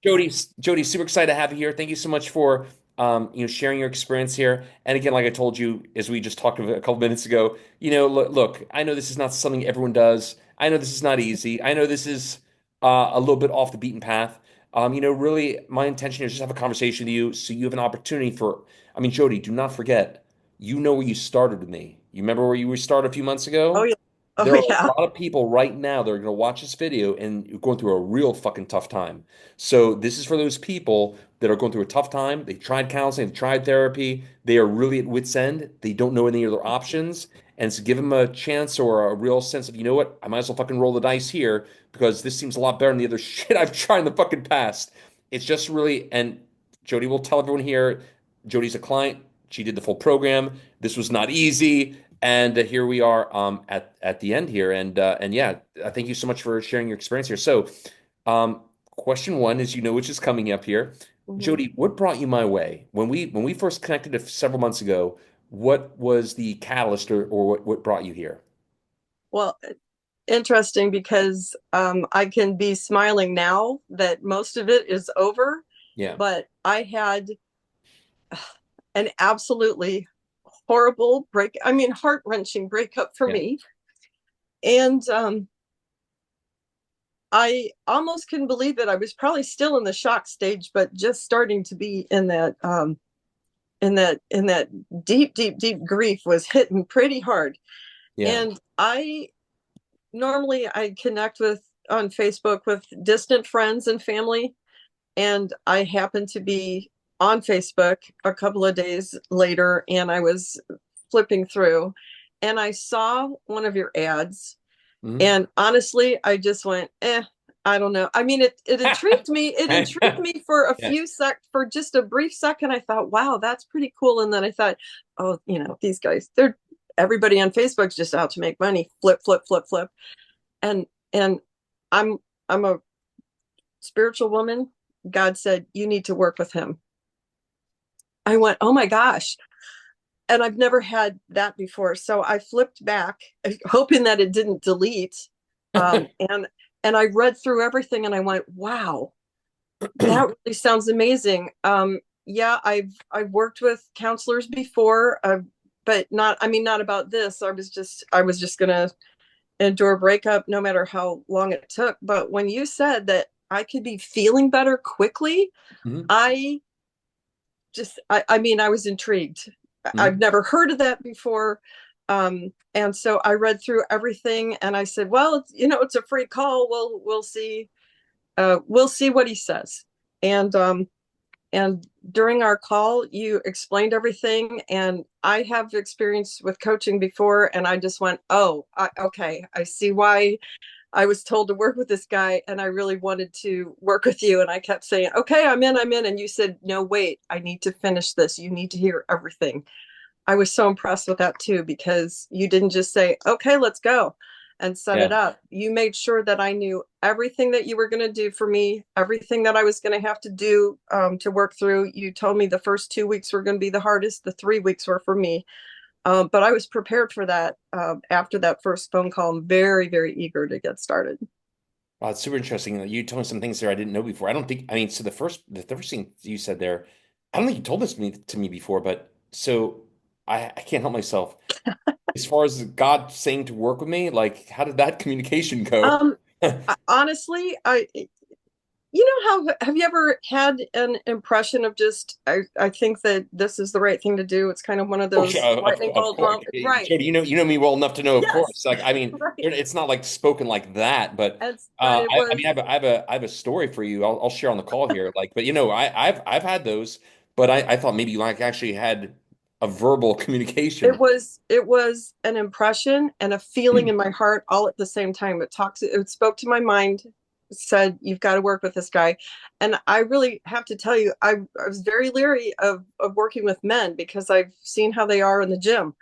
Jody, super excited to have you here. Thank you so much for sharing your experience here. And again, like I told you, as we just talked a couple minutes ago, look, I know this is not something everyone does. I know this is not easy. I know this is a little bit off the beaten path. Really, my intention is just have a conversation with you, so you have an opportunity for. I mean, Jody, do not forget, you know where you started with me. You remember where you started a few months Oh ago? yeah. Oh There are a yeah. lot of people right now that are going to watch this video and you're going through a real fucking tough time. So this is for those people that are going through a tough time. They tried counseling, they tried therapy. They are really at wit's end. They don't know any other options. And so give them a chance or a real sense of, you know what, I might as well fucking roll the dice here because this seems a lot better than the other shit I've tried in the fucking past. It's just really, and Jody will tell everyone here, Jody's a client. She did the full program. This was not easy. And here we are at the end here. And yeah, thank you so much for sharing your experience here. So, question one is, which is coming up here. Mhm. Jody, what brought you my way when we first connected several months ago? What was the catalyst or what brought you here? Well, interesting because I can be smiling now that most of it is over, Yeah, but I had an absolutely horrible I mean, heart-wrenching breakup for yeah. me. And I almost couldn't believe it. I was probably still in the shock stage, but just starting to be in that deep, deep, deep grief was hitting pretty hard. Yeah. And I normally I connect with on Facebook with distant friends and family, and I happened to be on Facebook a couple of days later, and I was flipping through, and I saw one of your ads, Mhm. and honestly, I just went, I don't know. I mean, it intrigued me. It intrigued me for a Yeah. few for just a brief second. I thought, wow, that's pretty cool. And then I thought, oh, these guys, they're everybody on Facebook's just out to make money. Flip, flip, flip, flip. And I'm I'm a spiritual woman. God said, you need to work with him. I went, oh my gosh. And I've never had that before. So I flipped back, hoping that it didn't delete. Um, and and I read through everything and I went, wow, that really sounds amazing. Yeah, I've worked with counselors before, but not I mean not about this. I was just gonna endure a breakup no matter how long it took. But when you said that I could be feeling better quickly, Mhm. I I mean, I was intrigued. I've Mhm. never heard of that before. And so I read through everything and I said, well, it's a free call. We'll see what he says. And, um, and during our call, you explained everything. And I have experience with coaching before. And I just went, oh, okay. I see why I was told to work with this guy and I really wanted to work with you. And I kept saying, okay, I'm in. And you said, no, wait, I need to finish this. You need to hear everything. I was so impressed with that too, because you didn't just say, okay, let's go and set it Yeah. up. You made sure that I knew everything that you were going to do for me, everything that I was going to have to do to work through. You told me the first 2 weeks were going to be the hardest, the 3 weeks were for me. But I was prepared for that after that first phone call. I'm very, very eager to get started. Wow, it's super interesting. You told me some things there I didn't know before. I don't think, I mean, so the first thing you said there, I don't think you told this to me before, but so I can't help myself. As far as God saying to work with me, like, how did that communication go? Um, Honestly, how have you ever had an impression of just I think that this is the right thing to do? It's kind of one of Oh, those lightning of bolt course. moment, right? Jody, you know me well enough to know, of Yes, course. Like, I mean, right. it's not like spoken like that, but But it I was mean, I have a story for you. I'll share on the call here. Like, but I've had those, but I thought maybe you like actually had a verbal it communication. was it was an impression and a feeling in my heart all at the same time. It spoke to my mind, said you've got to work with this guy. And I really have to tell you, I was very leery of working with men because I've seen how they are in the gym,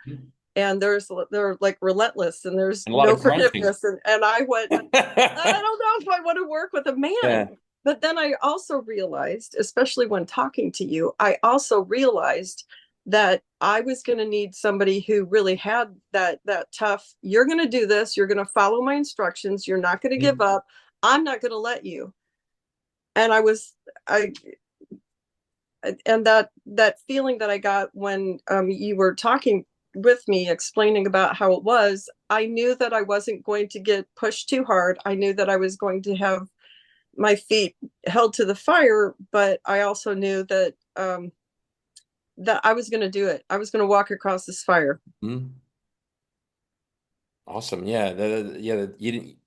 and they're like relentless and there's And a lot no of grunting. forgiveness. And I went, I don't know if I want to work with a man. Yeah. But then I also realized, especially when talking to you, I also realized that I was going to need somebody who really had that tough, you're going to do this, you're going to follow my instructions, you're not going to give Mhm. up. I'm not going to let you. and I and that feeling that I got when you were talking with me, explaining about how it was, I knew that I wasn't going to get pushed too hard. I knew that I was going to have my feet held to the fire, but I also knew that I was going to do it. I was going to walk across this fire. Mhm. Awesome. Yeah. Yeah. You didn't.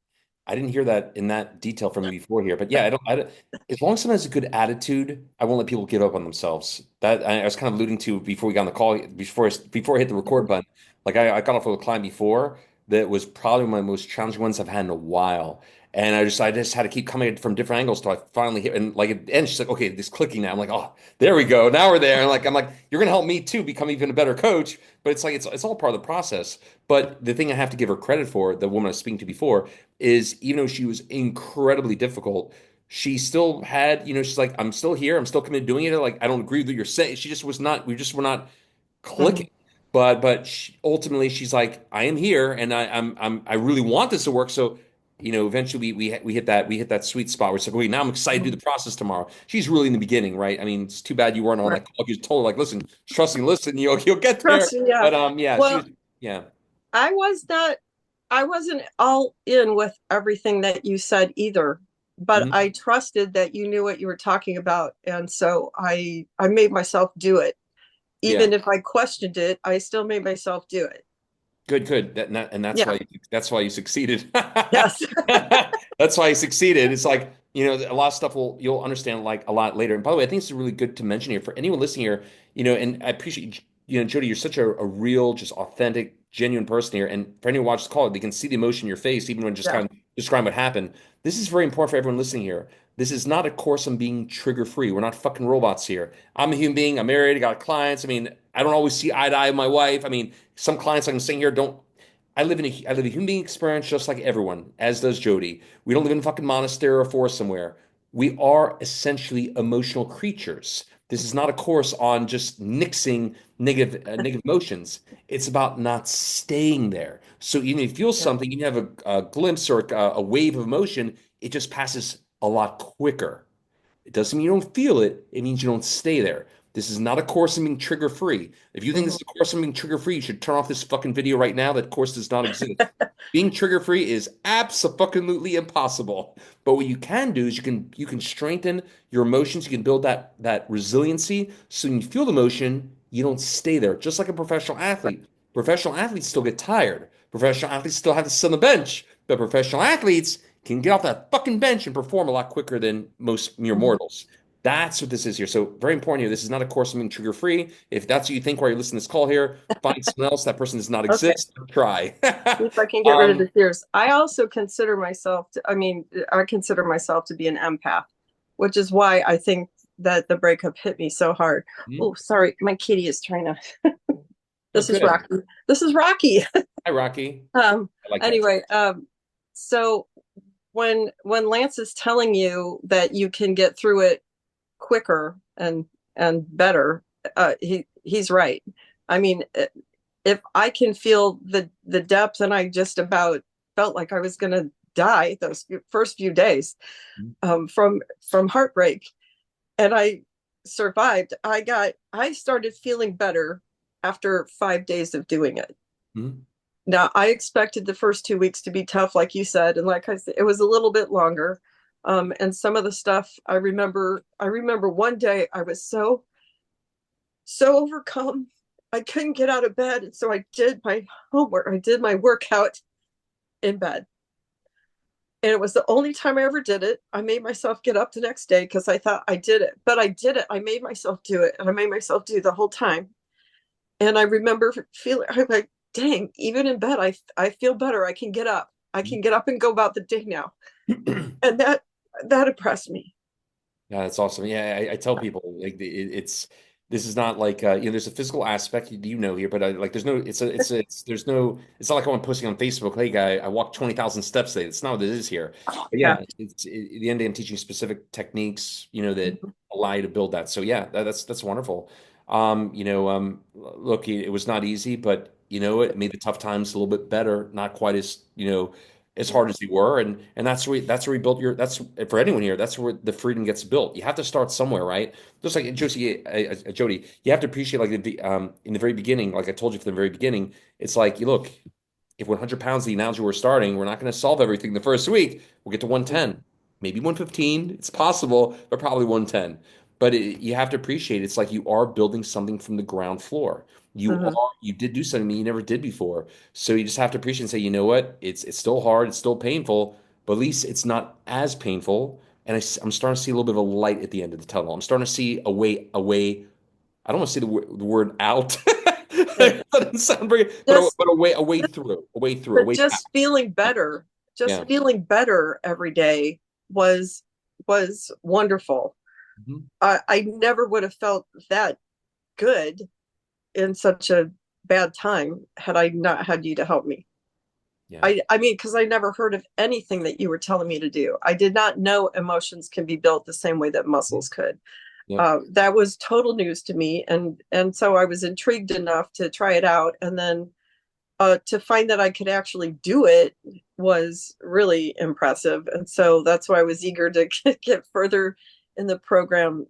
I didn't hear that in that detail from you before here, but yeah, I don't. As long as someone has a good attitude, I won't let people give up on themselves. That I was kind of alluding to before we got on the call, before I hit the record button. Like I got off of a client before that was probably one of the most challenging ones I've had in a while, and I just had to keep coming at it from different angles till I finally hit. And like at the end, she's like, "Okay, this clicking now." I'm like, "Oh, there we go. Now we're there." And like I'm like, "You're gonna help me too become even a better coach." But it's like it's all part of the process. But the thing I have to give her credit for, the woman I was speaking to before, is even though she was incredibly difficult, she still had, she's like, I'm still here. I'm still committed to doing it. Like, I don't agree with what you're saying. She just was not, we just were not Mhm. clicking. But ultimately, she's like, I am here, and I really want this to work. So, eventually we hit that sweet spot where it's like, wait, now I'm excited to do Mhm. the process tomorrow. She's really in the beginning, right? I mean, it's too bad you weren't on Right. that call. You told her like, listen, trust me, listen, you'll get there. Trust me, yeah. But yeah, she Well, was, yeah. I was not, I wasn't all in with everything that you said either, but Mhm. I trusted that you knew what you were talking about. And so I made myself do it. Yeah. Even if I questioned it, I still made myself do it. Good, good. And Yeah. that's why you succeeded. Yes. That's why you succeeded. It's like, a lot of stuff you'll understand like a lot later. And by the way, I think it's really good to mention here for anyone listening here, and I appreciate, Jody, you're such a real, just authentic, genuine person here. And for anyone who watches the call, they can see the emotion in your face, even when just Yeah. kind of describing what happened. This is very important for everyone listening here. This is not a course on being trigger free. We're not fucking robots here. I'm a human being. I'm married. I got clients. I mean, I don't always see eye to eye with my wife. I mean, some clients like I'm saying here don't. I live a human being experience just like everyone, as does Jody. We don't live in a fucking monastery or a forest somewhere. We are essentially emotional creatures. This is not a course on just nixing negative emotions. It's about not staying there. So even if you feel Yeah. something, you have a glimpse or a wave of emotion, it just passes a lot quicker. It doesn't mean you don't feel it. It means you don't stay there. This is not a course on being trigger free. If you think this Mhm. is a course on being trigger free, you should turn off this fucking video right now. That course does not exist. Being trigger free is absolutely impossible. But what you can do is you can strengthen your emotions. You can build that resiliency. So when you feel the emotion, you don't stay there. Just like a professional athlete. Professional athletes still get tired. Professional athletes still have to sit on the bench. But professional athletes can get off that fucking bench and perform a lot quicker than most mere Mhm. mortals. That's what this is here. So very important here. This is not a course on being trigger free. If that's what you think while you're listening to this call here, find someone else. That person does not Okay. exist. Try. See if I can get rid of the um, tears. I also consider myself to, I mean, I consider myself to be an empath, which is why I think that the breakup hit me so hard. hmm. Oh, sorry, my kitty is trying to. Oh, This is good. Rocky. This is Rocky. Hi, Rocky. Um, I like that. anyway, so when Lance is telling you that you can get through it quicker and better, he's right. I mean, if I can feel the depth, and I just about felt like I was going to die those first few days from heartbreak, and I survived. I started feeling better after 5 days of doing it. Mhm. Now, I expected the first 2 weeks to be tough, like you said, and like I said, it was a little bit longer. And some of the stuff I remember one day I was so overcome. I couldn't get out of bed, and so I did my homework. I did my workout in bed, and it was the only time I ever did it. I made myself get up the next day because I thought I did it, but I did it. I made myself do it, and I made myself do the whole time. And I remember feeling, I'm like, dang, even in bed, I feel better. I can get up. I can get up and go about the day now. And that impressed me. Yeah, that's awesome. Yeah, I tell people like it's this is not like there's a physical aspect here, but like there's no there's no it's not like I'm posting on Facebook. Hey, guy, I walked 20,000 steps today. That's not what it is here. But Yeah. yeah, at the end of the day, I'm teaching specific techniques, that allow you to build that. So yeah, that's wonderful. Look, it was not easy, but it made the tough times a little bit better. Not quite as as Yeah. hard as they were, and that's where we built your that's for anyone here, that's where the freedom gets built. You have to start somewhere, right? Just like Jody, you have to appreciate like in the very beginning, like I told you from the very beginning, it's like you look, if 100 pounds the analogy we're starting, we're not going to solve everything the first week. We'll get to 110, maybe 115. It's possible, but probably 110. But you have to appreciate it's like you are building something from the ground floor. Hmm. You did do something you never did before. So you just have to appreciate and say, you know what? It's still hard, it's still painful, but at least it's not as painful. And I'm starting to see a little bit of a light at the end of the tunnel. I'm starting to see a way. I don't want to say the word out. Yeah. That doesn't sound very, Just, but a way through, a but way back. just feeling better, just Yeah. feeling better every day was was wonderful. Mhm. I never would have felt that good in such a bad time had I not had you to help me. Yeah. I mean, because I never heard of anything that you were telling me to do. I did not know emotions can be built the same way that muscles could. Yep. That was total news to me, and so I was intrigued enough to try it out, and then to find that I could actually do it was really impressive. And so that's why I was eager to get further in the program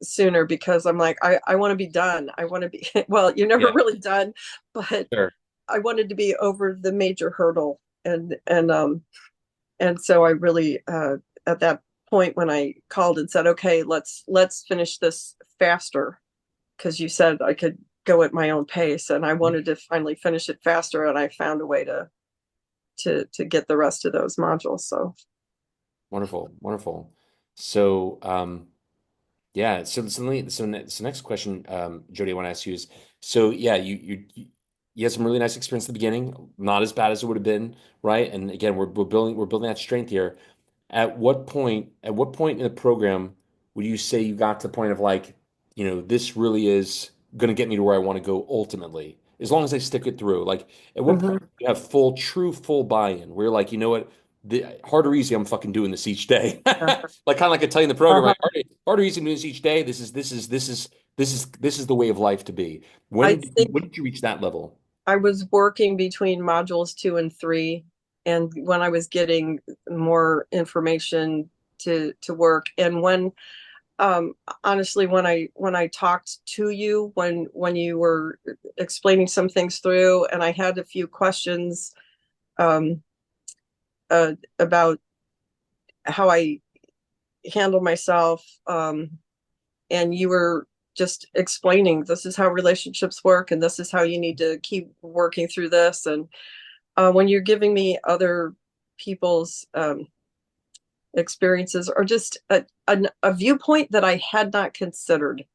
sooner because I'm like, I want to be done. I want to be, well, you're never Yeah. really done, but Sure. I wanted to be over the major hurdle. And so I really, at that point when I called and said, okay, let's finish this faster because you said I could go at my own pace, and I wanted to finally finish it faster, and I found a way to get the rest of those modules. So, Wonderful. Wonderful. So, yeah. So next question, Jody, I want to ask you is, so yeah, you had some really nice experience at the beginning, not as bad as it would have been, right? And again, we're building that strength here. At what point in the program would you say you got to the point of like, this really is going to get me to where I want to go ultimately, as long as I stick it through? Like, at what point mm-hmm. do you have full buy-in where you're like, you know what, hard or easy, I'm fucking doing this each day. Like kind of like I tell you in the program, uh-huh. right? Hard or easy, I'm doing this each day. This is the way of life to be. I When think when did you reach that level? I was working between modules 2 and 3, and when I was getting more information to work, and when um, honestly, when I talked to you, when you were explaining some things through, and I had a few questions um, about how I handle myself, and you were just explaining this is how relationships work, and this is how you need to keep working through this. And when you're giving me other people's experiences, or just a viewpoint that I had not considered,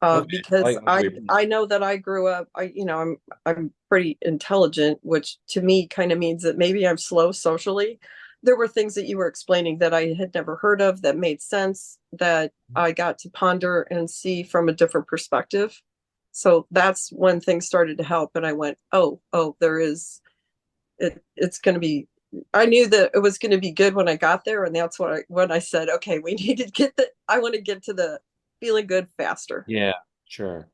Okay, I because like the I way you're putting I know that I grew up. I'm pretty intelligent, which to me kind of means that maybe I'm slow socially. There were things that you were explaining that I had never heard of that made sense, that I got to ponder and see from a different perspective. So that's when things started to help, and I went, oh, there is it's going to be. I knew that it was going to be good when I got there, and that's when I said, okay, we need to get the. I want to get to the feeling good faster. Yeah, sure.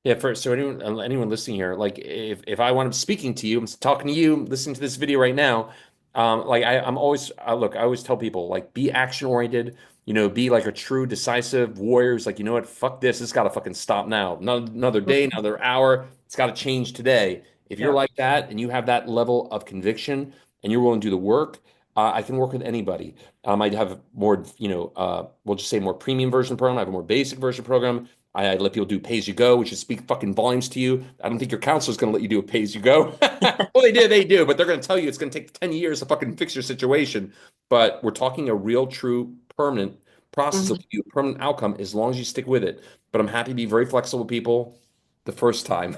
Yeah, so anyone listening here, like if I want to speaking to you, I'm talking to you, listening to this video right now, like I'm always look, I always tell people like be action oriented, be like a true decisive warrior. It's like, you know what, fuck this, it's got to fucking stop now. Another day, Mhm. another hour, it's got to change today. If you're Yeah. like that and you have that level of conviction and you're willing to do the work, I can work with anybody. I have more, we'll just say more premium version program. I have a more basic version program. I let people do pay as you go, which is speak fucking volumes to you. I don't think your counselor's going to let you do a pay as you go. Well, they do, but they're going to tell you it's going to take 10 years to fucking fix your situation. But we're talking a real, true, permanent process of Mhm. you, permanent outcome as long as you stick with it. But I'm happy to be very flexible with people the first time.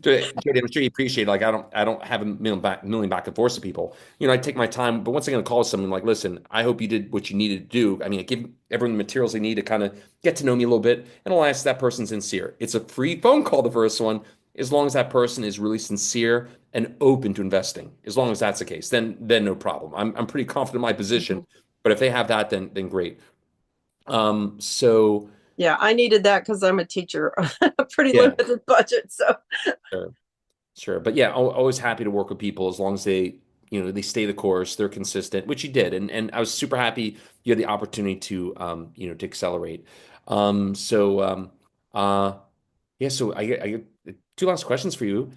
Jody, I'm sure you appreciate it. Like I don't have a million back and forth to people. I take my time, but once I'm going to call someone like, listen, I hope you did what you needed to do. I mean, I give everyone the materials they need to kind of get to know me a little bit, and I'll ask that person sincere. It's a free phone call, the first one, as long as that person is really sincere and open to investing. As long as that's the case, then no problem. I'm pretty confident in my position, Mhm. but if they have that, then great. So Yeah, I needed that because I'm a teacher, a pretty yeah, limited budget. So sure. Sure. But yeah, always happy to work with people as long as they they stay the course, they're consistent, which you did, and I was super happy you had the opportunity to to accelerate. So yeah, so I get two last questions for you.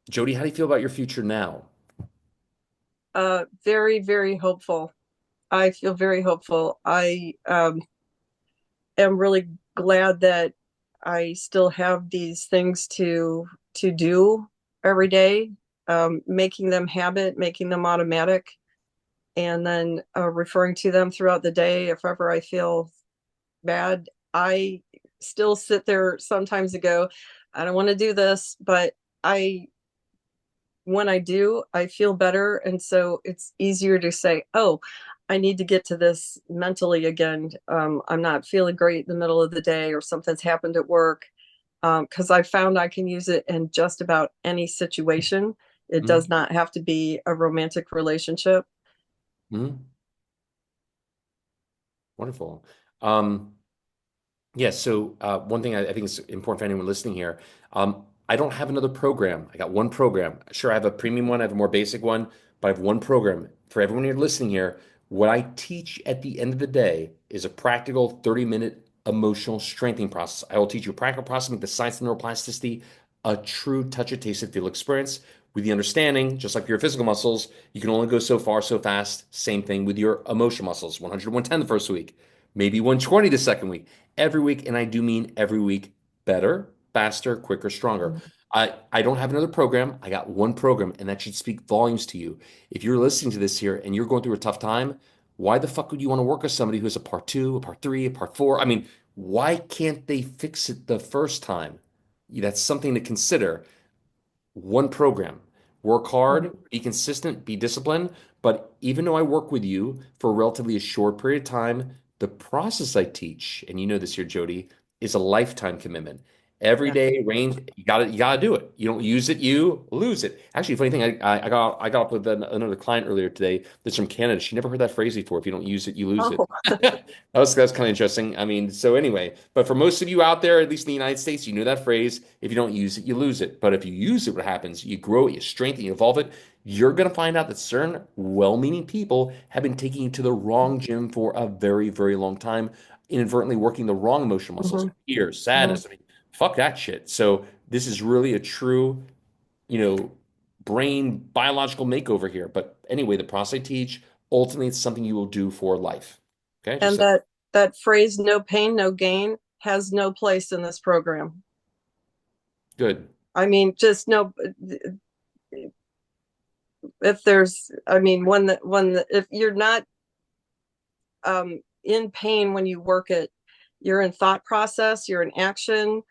Jody, how do you feel about your future now? Very, very hopeful. I feel very hopeful. I am really glad that I still have these things to do every day, making them habit, making them automatic, and then referring to them throughout the day if ever I feel bad. I still sit there sometimes and go, I don't want to do this, but I when I do, I feel better. And so it's easier to say, oh, I need to get to this mentally again. I'm not feeling great in the middle of the day or something's happened at work. Because I found I can use it in just about any situation. It Mhm. does not have to be a romantic relationship. Mhm. Wonderful. Um, Yeah, so one thing I think is important for anyone listening here, I don't have another program. I got one program. Sure, I have a premium one, I have a more basic one, but I have one program. For everyone here listening here, what I teach at the end of the day is a practical 30-minute emotional strengthening process. I will teach you a practical process, make the science of neuroplasticity a true touch of taste and feel experience with the understanding, just like your physical muscles, you can only go so far so fast. Same thing with your emotional muscles, 100 110 the first week, maybe 120 the second week, every week, and I do mean every week, better, faster, quicker, stronger. I don't have another program. I got one program, and that should speak volumes to you. If you're listening to this here and you're going through a tough time, why the fuck would you want to work with somebody who has a part two, a part three, a part four? I mean, why can't they fix it the first time? That's something to consider. One program. Work hard, Mhm. be consistent, be disciplined. But even though I work with you for relatively a short period of time, the process I teach, and you know this here, Jody, is a lifetime commitment. Every Yeah. day, range, you gotta do it. You don't use it, you lose it. Actually, funny thing, I got up with another client earlier today that's from Canada. She never heard that phrase before. If you don't use it, you lose it. Oh, That's kind of interesting. I mean, so anyway, but for most of you out there, at least in the United States, you know that phrase. If you don't use it, you lose it. But if you use it, what happens? You grow it, you strengthen, you evolve it. You're going to find out that certain well-meaning people have been taking you to the wrong gym for a very, very long time, inadvertently working the wrong emotional muscles, hmm fear, hmm sadness. I mean, fuck that shit. So this is really a true, you know, brain biological makeover here. But anyway, the process I teach, ultimately, it's something you will do for life. Okay, just And that phrase, no pain, no gain, has no place in this program. good. I mean, just no. If there's, I mean, if you're not in pain when you work it, you're in thought process, you're in action,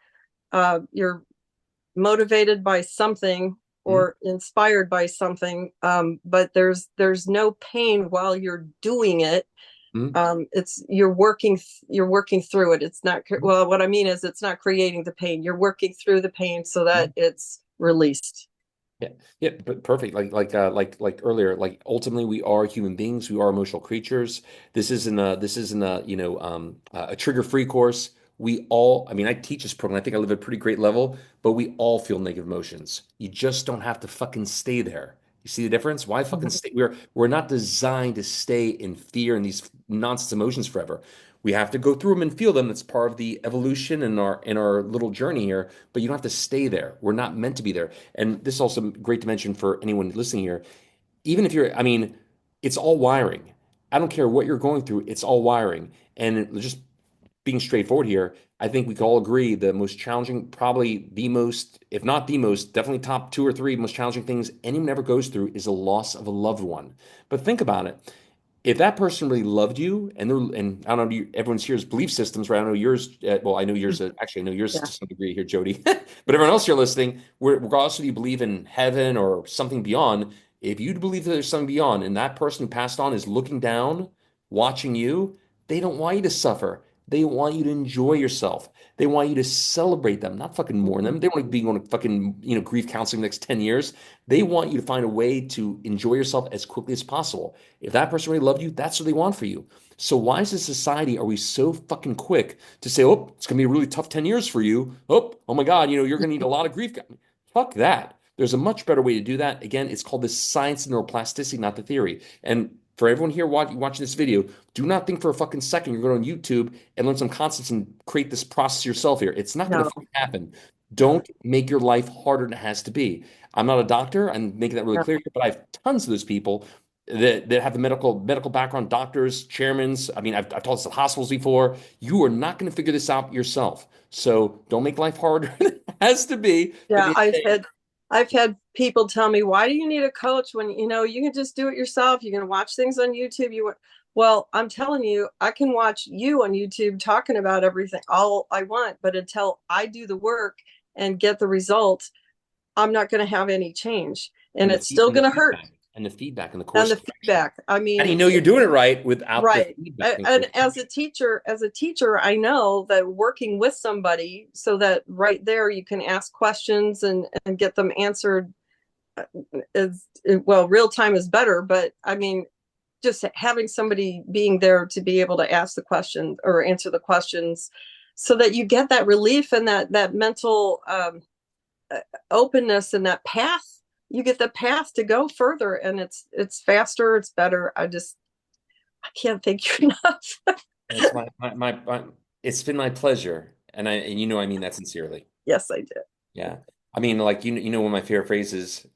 you're motivated by something Mhm. or inspired by something, but there's no pain while you're doing it. Mhm. It's you're working through it. It's not, well, what I mean is it's not creating the pain. You're working through the pain so that Mhm. it's released. Yeah, yeah, but perfect. Like earlier, like ultimately we are human beings. We are emotional creatures. This isn't a a trigger-free course. We all, I mean, I teach this program. I think I live at a pretty great level, but we all feel negative emotions. You just don't have to fucking stay there. You see the difference? Why fucking Mhm. stay? We're not designed to stay in fear and these nonsense emotions forever. We have to go through them and feel them. That's part of the evolution in our little journey here. But you don't have to stay there. We're not meant to be there. And this is also great to mention for anyone listening here. Even if I mean, it's all wiring. I don't care what you're going through, it's all wiring. And just being straightforward here, I think we can all agree the most challenging, probably the most, if not the most, definitely top two or three most challenging things anyone ever goes through is a loss of a loved one. But think about it, if that person really loved you and I don't know everyone's here's belief systems, right? I know yours, well, I know yours, actually I know yours Yeah. to some degree here, Jody. But everyone else you're listening, regardless of you believe in heaven or something beyond, if you believe that there's something beyond and that person who passed on is looking down watching you, they don't want you to suffer. They want you to enjoy yourself. They want you to celebrate them, not fucking mourn Mhm. them. They don't want to be going to fucking grief counseling the next 10 years. They want you to find a way to enjoy yourself as quickly as possible. If that person really loved you, that's what they want for you. So why as a society are we so fucking quick to say, oh, it's gonna be a really tough 10 years for you. Oh my God, you're gonna need a lot of grief. Fuck that. There's a much better way to do that. Again, it's called the science of neuroplasticity, not the theory. And for everyone here watching this video, do not think for a fucking second you're going on YouTube and learn some concepts and create this process yourself here. It's not going to No, fucking happen. no, Don't make your life harder than it has to be. I'm not a doctor. I'm making that really no. clear here, but I have tons of those people that have the medical background, doctors, chairmans. I mean, I've taught this at hospitals before. You are not going to figure this out yourself. So don't make life harder than it has to be. At Yeah, the end of the day, I've had people tell me, "Why do you need a coach when you can just do it yourself? You can watch things on YouTube." Well, I'm telling you, I can watch you on YouTube talking about everything all I want, but until I do the work and get the results, I'm not going to have any change, and it's still and the going to hurt. feedback and the And course the correction. feedback, I How do you mean, know you're doing it right without the right. feedback and And course correction? as a teacher, I know that working with somebody so that right there you can ask questions and get them answered is, well, real time is better, but I mean, just having somebody being there to be able to ask the question or answer the questions so that you get that relief and that mental openness and that path, you get the path to go further, and it's faster, it's better. I can't thank you enough. It's it's been my pleasure. And you know I mean that sincerely. Yes, I did. Yeah. I mean, like you know one of my favorite phrases,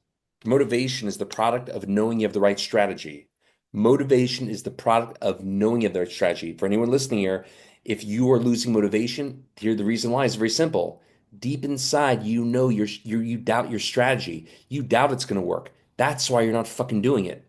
motivation is the product of knowing you have the right strategy. Motivation is the product of knowing you have the right strategy. For anyone listening here, if you are losing motivation, here the reason why is very simple. Deep inside, you know you doubt your strategy. You doubt it's going to work. That's why you're not fucking doing it.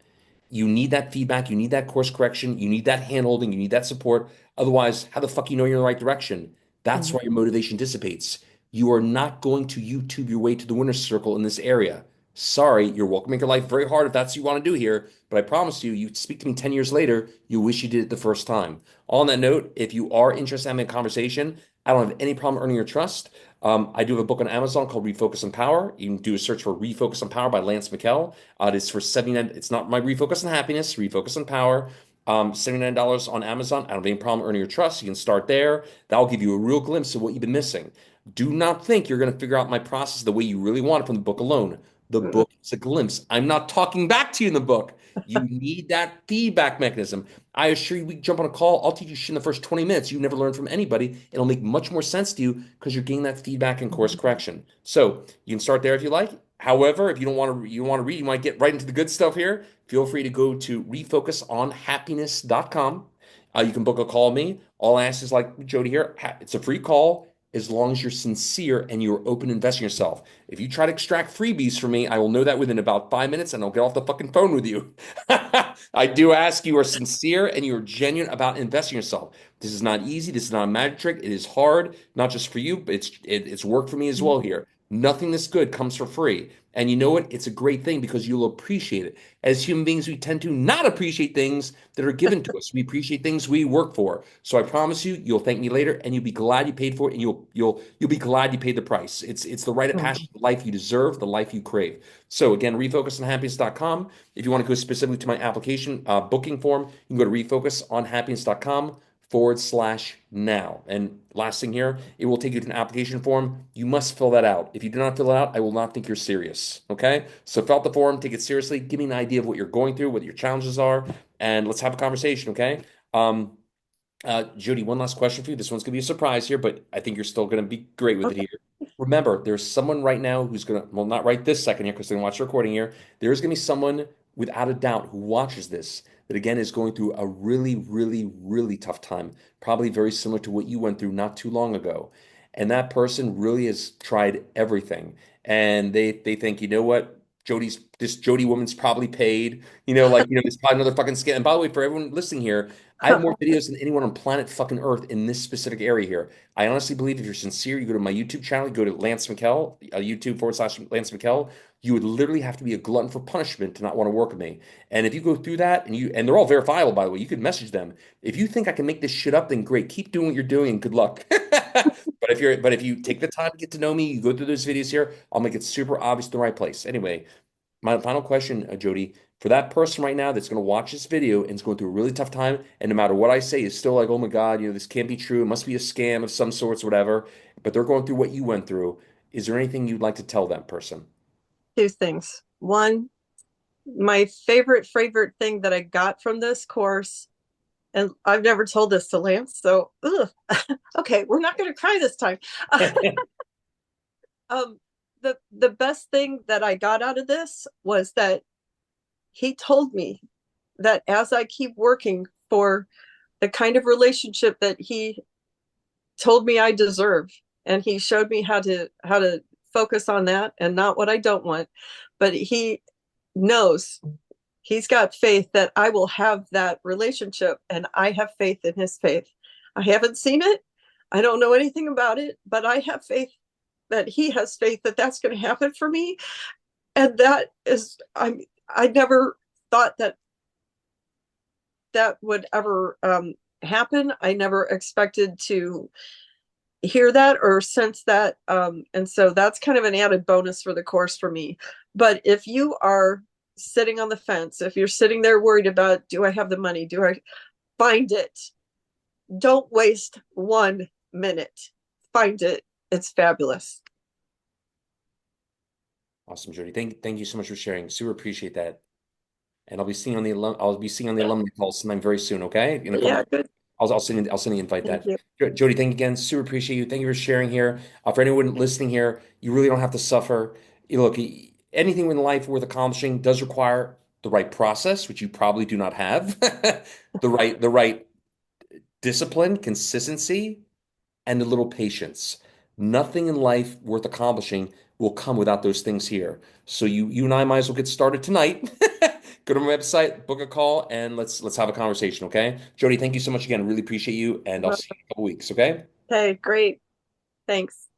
You need that feedback, you need that course correction, you need that hand holding, you need that support. Otherwise, how the fuck you know you're in the right direction? That's Mhm. why your motivation dissipates. You are not going to YouTube your way to the winner's circle in this area. Sorry, you're welcome to make your life very hard if that's what you want to do here, but I promise you, you speak to me 10 years later, you wish you did it the first time. On that note, if you are interested in having a conversation, I don't have any problem earning your trust. I do have a book on Amazon called Refocus on Power. You can do a search for Refocus on Power by Lance McKell. It is for 79. It's not my Refocus on Happiness, Refocus on Power. $79 on Amazon. I don't have any problem earning your trust. You can start there. That'll give you a real glimpse of what you've been missing. Do not think you're going to figure out my process the way you really want it from the book alone. The Mhm. book is a glimpse. I'm not talking back to you in the book. You need that feedback mechanism. I assure you, we can jump on a call. I'll teach you shit in the first 20 minutes. You've never learned from anybody. It'll make much more sense to you because you're getting that feedback and course correction. So you can start there if you like. However, if you don't want to, you want to read, you want to get right into the good stuff here. Feel free to go to refocusonhappiness.com. You can book a call with me. All I ask is like Jody here, it's a free call as long as you're sincere and you're open to invest in yourself. If you try to extract freebies from me, I will know that within about 5 minutes and I'll get off the fucking phone with you. I do ask you are sincere and you're genuine about investing in yourself. This is not easy. This is not a magic trick. It is hard, not just for you, but it's work for me as well here. Nothing this good comes for free. And you know what? It's a great thing because you'll appreciate it. As human beings, we tend to not appreciate things that are given to us. We appreciate things we work for. So I promise you, you'll thank me later, and you'll be glad you paid for it, and you'll be glad you paid the price. It's the rite of passage, the life you deserve, the life you crave. So again, refocusonhappiness.com. If you want to go specifically to my application booking form, you can go to refocusonhappiness.com/now. And last thing here, it will take you to an application form. You must fill that out. If you do not fill it out, I will not think you're serious. Okay? So fill out the form, take it seriously, give me an idea of what you're going through, what your challenges are, and let's have a conversation. Okay? Judy, one last question for you. This one's going to be a surprise here, but I think you're still going to be great with it Okay. here. Remember, there's someone right now who's going to, well, not right this second here because they're going to watch the recording here. There's going to be someone without a doubt who watches this that, again, is going through a really, really, really tough time, probably very similar to what you went through not too long ago. And that person really has tried everything. And they think, you know what? This Jody woman's probably paid, there's probably another fucking scam. And by the way, for everyone listening here, I have more videos than anyone on planet fucking Earth in this specific area here. I honestly believe if you're sincere, you go to my YouTube channel, you go to Lance McKell, YouTube/Lance McKell, you would literally have to be a glutton for punishment to not want to work with me. And if you go through that and they're all verifiable, by the way, you could message them. If you think I can make this shit up, then great. Keep doing what you're doing and good luck. But if you take the time to get to know me, you go through those videos here, I'll make it super obvious in the right place. Anyway, my final question, Jody, for that person right now that's going to watch this video and is going through a really tough time, and no matter what I say, is still like, oh my God, this can't be true. It must be a scam of some sorts, whatever. But they're going through what you went through. Is there anything you'd like to tell that person? two things. One, my favorite thing that I got from this course, and I've never told this to Lance, so ugh. Okay, we're not going to cry this time. um, the best thing that I got out of this was that he told me that as I keep working for the kind of relationship that he told me I deserve, and he showed me how to focus on that and not what I don't want, but he knows, he's got faith that I will have that relationship, and I have faith in his faith. I haven't seen it. I don't know anything about it, but I have faith that he has faith that that's going to happen for me. And that is, I never thought that that would ever happen. I never expected to hear that or sense that. And so that's kind of an added bonus for the course for me. But if you are sitting on the fence, if you're sitting there worried about, do I have the money? Do I find it? Don't waste 1 minute. Find it. It's fabulous. Awesome, Jody. Thank you so much for sharing. Super appreciate that. And I'll be seeing on the alumni call sometime very soon. Okay, in a couple. Yeah, good. I'll send the invite Thank that. you. Jody, thank you again. Super appreciate you. Thank you for sharing here. For anyone listening here, you really don't have to suffer. Look, anything in life worth accomplishing does require the right process, which you probably do not have. The right discipline, consistency, and a little patience. Nothing in life worth accomplishing will come without those things here. So you and I might as well get started tonight. Go to my website, book a call, and let's have a conversation, okay? Jody, thank you so much again. Really appreciate you, and I'll see you in a couple weeks, okay? Okay, great. Thanks.